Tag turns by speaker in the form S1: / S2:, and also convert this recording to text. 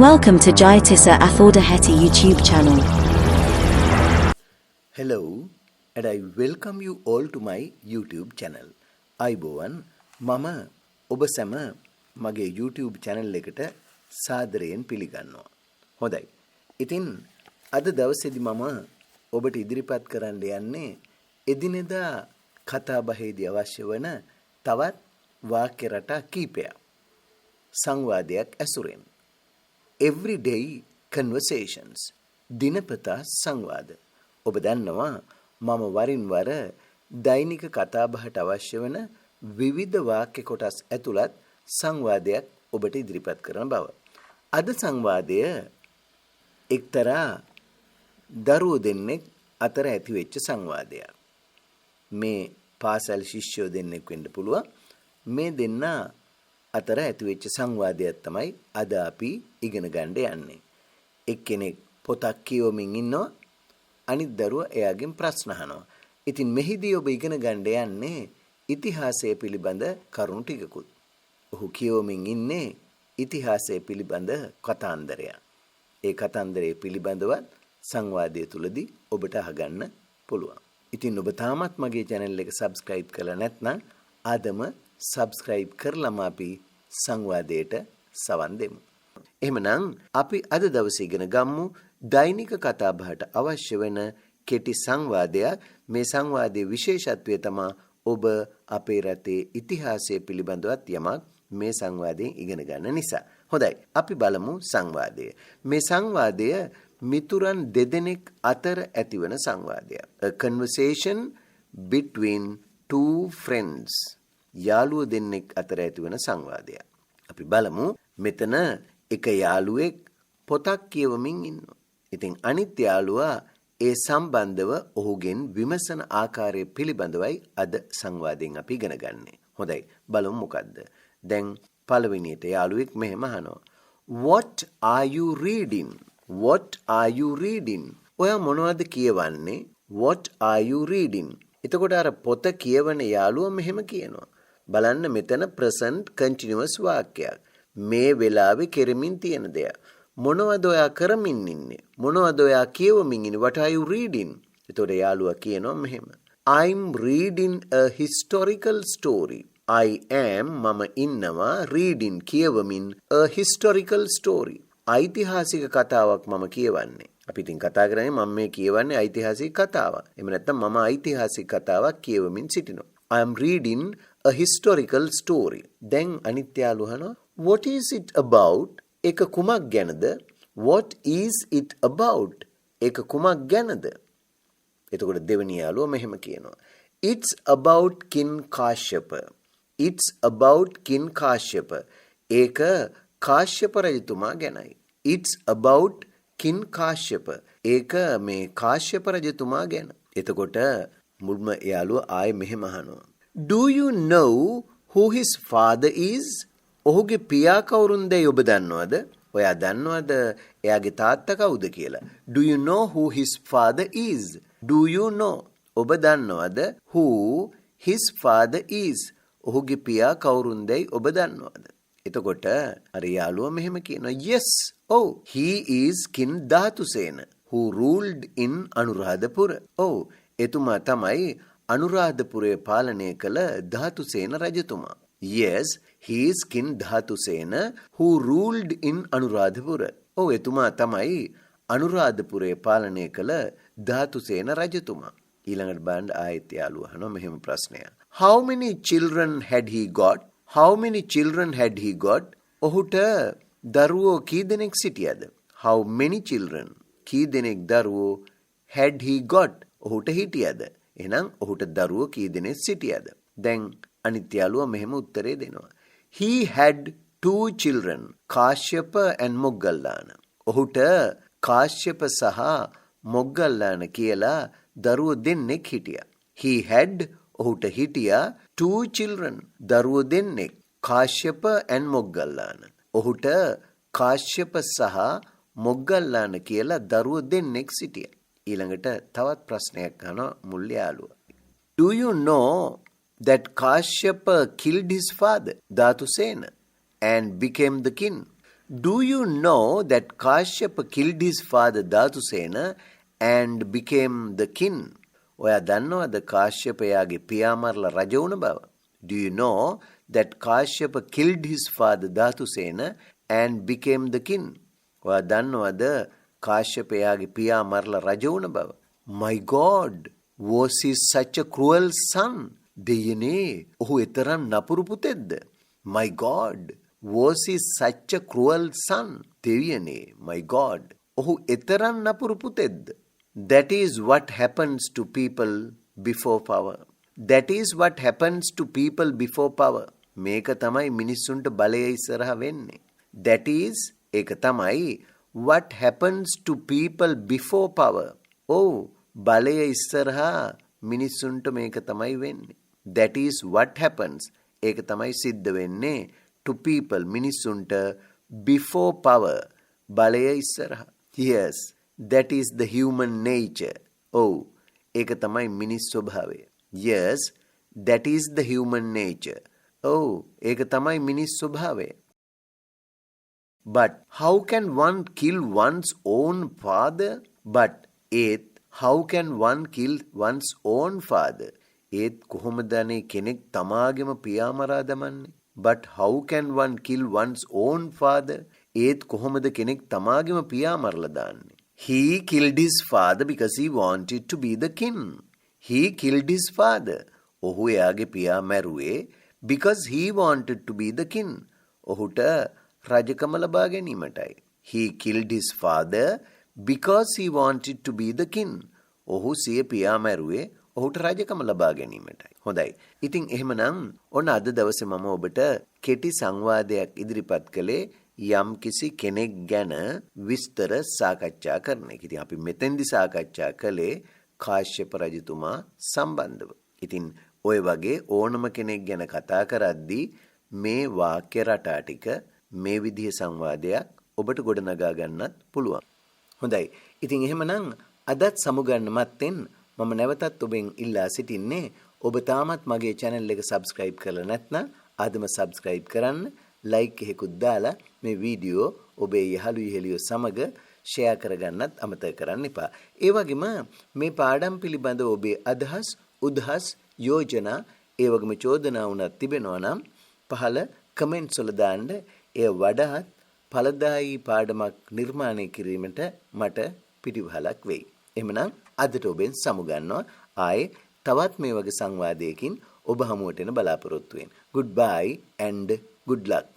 S1: Welcome to Jayatissa Athaudahetti YouTube channel.
S2: Hello, and I welcome you all to my YouTube channel. අයිබෝවන් මම ඔබ සැම මගේ YouTube channel එකට සාදරයෙන් පිළිගන්නවා. හොඳයි. ඉතින් අද දවසේදී මම ඔබට ඉදිරිපත් කරන්න යන්නේ එදිනෙදා කතා බහේදී අවශ්‍ය වන තවත් වාක්‍ය රටා කීපයක්. සංවාදයක් ඇසුරෙන්. Everyday conversations. දිනපතා සංවාද. ඔබ දන්නවා මම වරින් වර දෛනික කතාබහට අවශ්‍ය වන විවිධ වාක්‍ය කොටස් ඇතුළත් සංවාදයක් ඔබට ඉදිරිපත් කරන බව. අද සංවාදය එක්තරා දරුවෝ දෙන්නෙක් අතර ඇති වෙච්ච සංවාදයක්. මේ පාසල් ශිෂ්‍යයෝ දෙන්නෙක් වෙන්න පුළුවන්. මේ දෙන්නා අතර ඇති වෙච්ච සංවාදයක් තමයි අද අපි ඉගෙන ගන්න යන්නේ. එක්කෙනෙක් පොතක් කියවමින් ඉන්නවා. අනිත් දරුවා එයාගෙන් ප්‍රශ්න අහනවා. ඉතින් මෙහිදී ඔබ ඉගෙන ගන්න යන්නේ ඉතිහාසය පිළිබඳ කරුණු ටිකකුත්. ඔහු කියවමින් ඉන්නේ ඉතිහාසය පිළිබඳ කතාන්දරයක්. ඒ කතාන්දරය පිළිබඳව සංවාදය තුලදී ඔබට අහගන්න පුළුවන්. ඉතින් ඔබ තාමත් මගේ channel එක subscribe කරලා නැත්නම් ආදම subscribe කරලාම අපි සංවාදයට සවන් දෙමු. එහෙමනම් අපි අද දවසේ ඉගෙන ගමු දෛනික කතාබහට අවශ්‍ය වෙන කෙටි සංවාදයක්. මේ සංවාදයේ විශේෂත්වය තමයි ඔබ අපේ රටේ ඉතිහාසය පිළිබඳවත් යමක් මේ සංවාදයෙන් ඉගෙන ගන්න නිසා. හොඳයි, අපි බලමු සංවාදය. මේ සංවාදය මිතුරන් දෙදෙනෙක් අතර ඇතිවන සංවාදයක්. A conversation between two friends. යාළුවෝ දෙන්නෙක් අතර ඇතිවන සංවාදයක්. අපි බලමු මෙතන එක යාළුවෙක් පොතක් කියවමින් ඉන්නවා. ඉතින් අනිත් යාළුවා ඒ සම්බන්ධව ඔහුගෙන් විමසන ආකාරය පිළිබඳවයි අද සංවාදයෙන් අපි ඉගෙන ගන්නෙ. හොඳයි, බලමු මොකද්ද. දැන් පළවෙනියට යාළුවෙක් මෙහෙම අහනවා. What are you reading? What are you reading? ඔයා මොනවද කියවන්නේ? What are you reading? එතකොට අර පොත කියවන යාළුවා මෙහෙම කියනවා. බලන්න මෙතන present continuous වාක්‍යයක්. මේ වෙලාවේ කෙරමින් තියෙන දෙයක්. මොනවද ඔයා කරමින් ඉන්නේ? මොනවද ඔයා කියවමින් ඉන්නේ? What are you reading? එතකොට යාළුවා කියනවා මෙහෙම. I'm reading a historical story. I am මම ඉන්නවා reading කියවමින් a historical story. ඓතිහාසික කතාවක් මම කියවන්නේ. අපි ඉතින් කතා කරන්නේ මම මේ කියවන්නේ ඓතිහාසික කතාවක්. එහෙම නැත්නම් මම ඓතිහාසික කතාවක් කියවමින් සිටිනවා. I am reading a historical story. දැන් අනිත් යාළුවා අහනවා what is it about? ඒක කුමක් ගැනද? What is it about? ඒක කුමක් ගැනද? එතකොට දෙවෙනි යාළුවා මෙහෙම කියනවා. It's about King Kashyapa. It's about King Kashyapa. ඒක කාශ්‍යප රජතුමා ගැනයි. It's about King Kashyapa. ඒක මේ කාශ්‍යප රජතුමා ගැන. එතකොට මුල්ම යාළුවා ආයේ මෙහෙම අහනවා. Do you know who his father is? ඔහුගේ පියා කවුරුන්දයි ඔබ දන්නවද? ඔයා දන්නවද එයාගේ තාත්තා කවුද කියලා? Do you know who his father is? Do you know? ඔබ දන්නවද who his father is? ඔහුගේ පියා කවුරුන්දයි ඔබ දන්නවද? එතකොට අර යාළුවා මෙහෙම කියනවා. Yes. Oh, he is King Dhatusena who ruled in Anuradhapura. Oh, එතුමා තමයි අනුරාධපුරය පාලනය කළ ධාතුසේන රජතුමා. Yes, he is King Dhatusena who ruled in Anuradhapura. ඔව්, එතුමා තමයි අනුරාධපුරය පාලනය කළ ධාතුසේන රජතුමා. ඊළඟට බලන්න ආයෙත් යාළුවා අහනවා මෙහෙම ප්‍රශ්නයක්. How many children had he got? How many children had he got? ඔහුට දරුවෝ කී දෙනෙක් සිටියද? How many children? කී දෙනෙක් දරුවෝ had he got? ඔහුට හිටියද? එහෙනම් ඔහුට දරුවෝ කී දෙනෙක් සිටියද? දැන් අනිත් යාළුවා මෙහෙම උත්තරේ දෙනවා. He had two children, Kashyapa and Moggallana. ඔහුට කාශ්‍යප සහ මොග්ගල්ලාන කියලා දරුවෝ දෙන්නෙක් හිටියා. He had ඔහුට හිටියා two children, දරුවෝ දෙන්නෙක්, Kashyapa and Moggallana. ඔහුට කාශ්‍යප සහ මොග්ගල්ලාන කියලා දරුවෝ දෙන්නෙක් සිටියා. ඊළඟට තවත් ප්‍රශ්නයක් අහනවා මුල් යාළුවා. Do you know that Kashyapa killed his father, Dhathusena, and became the king? Do you know that Kashyapa killed his father Dhatusena and became the king? ඔයා දන්නවද කාශ්‍යපයාගේ පියා මරලා රජ වුණ බව? Do you know that Kashyapa killed his father Dhathusena and became the king? ඔයා දන්නවද කාශ්‍යපයාගේ පියා මරලා රජ වුණ බව? My God, was he such a cruel son? දෙයනේ, ඔහු එතරම් නපුරු පුතෙක්ද? My God, was he such a cruel son? දෙවියනේ, my God, ඔහු එතරම් නපුරු පුතෙක්ද? That is what happens to people before power. That is what happens to people before power. මේක තමයි මිනිස්සුන්ට බලය ඉස්සරහා වෙන්නේ. That is, ඒක තමයි what happens to people before power. Oh, බලය ඉස්සරහා මිනිස්සුන්ට මේක තමයි වෙන්නේ. That is what happens. ඒක තමයි සිද්ධ වෙන්නේ to people, මිනිස්සුන්ට before power. බලය ඉස්සරහා. Yes, that is the human nature. Oh, ඒක තමයි මිනිස් ස්වභාවය. Yes, that is the human nature. Oh, ඒක තමයි මිනිස් ස්වභාවය. But how can one kill one's own father? But how can one kill one's own father? කොහොමද අනේ කෙනෙක් තමාගේම පියා මරා දමන්නේ? But how can one kill one's own father? කොහොමද කෙනෙක් තමාගේම පියා මරලා දාන්නේ? He killed his father because he wanted to be the king. He killed his father. ඔහු එයාගේ පියා මැරුවේ because he wanted to be the king. ඔහුට රජකම ලබා ගැනීමටයි. He killed his father because he wanted to be the king. ඔහු සිය පියා මැරුවේ ඔහුට රජකම ලබා ගැනීමටයි. හොඳයි. ඉතින් එහෙමනම් ඔන්න අද දවසේ මම ඔබට කෙටි සංවාදයක් ඉදිරිපත් කළේ යම් කිසි කෙනෙක් ගැන විස්තර සාකච්ඡා කරන එක. ඉතින් අපි මෙතෙන්දි සාකච්ඡා කළේ කාශ්‍යප රජතුමා සම්බන්ධව. ඉතින් ඔය වගේ ඕනම කෙනෙක් ගැන කතා කරද්දී මේ වාක්‍ය රටා ටික මේ විදිහේ සංවාදයක් ඔබට ගොඩනගා ගන්නත් පුළුවන්. හොඳයි. ඉතින් එහෙමනම් අදත් සමුගන්න මත්තෙන් මම නැවතත් ඔබෙන් ඉල්ලා සිටින්නේ ඔබ තාමත් මගේ channel එක subscribe කරලා නැත්නම් අදම subscribe කරන්න, like එකකුත් දාලා මේ වීඩියෝ ඔබේ යහළු යෙහෙලියෝ සමග share කරගන්නත් අමතක කරන්න එපා. ඒ වගේම මේ පාඩම් පිළිබඳ ඔබේ අදහස්, උදහස්, යෝජනා, ඒ වගේම චෝදනා වුණත් තිබෙනවා නම් පහළ comments වල දාන්න. එය වඩාත් ඵලදායී පාඩමක් නිර්මාණය කිරීමට මට පිටිවහලක් වෙයි. එහෙමනම් අදට ඔබෙන් සමුගන්නවා. ආයේ තවත් මේ වගේ සංවාදයකින් ඔබ හමුවට එන බලාපොරොත්තු වෙන්න. Goodbye and good luck.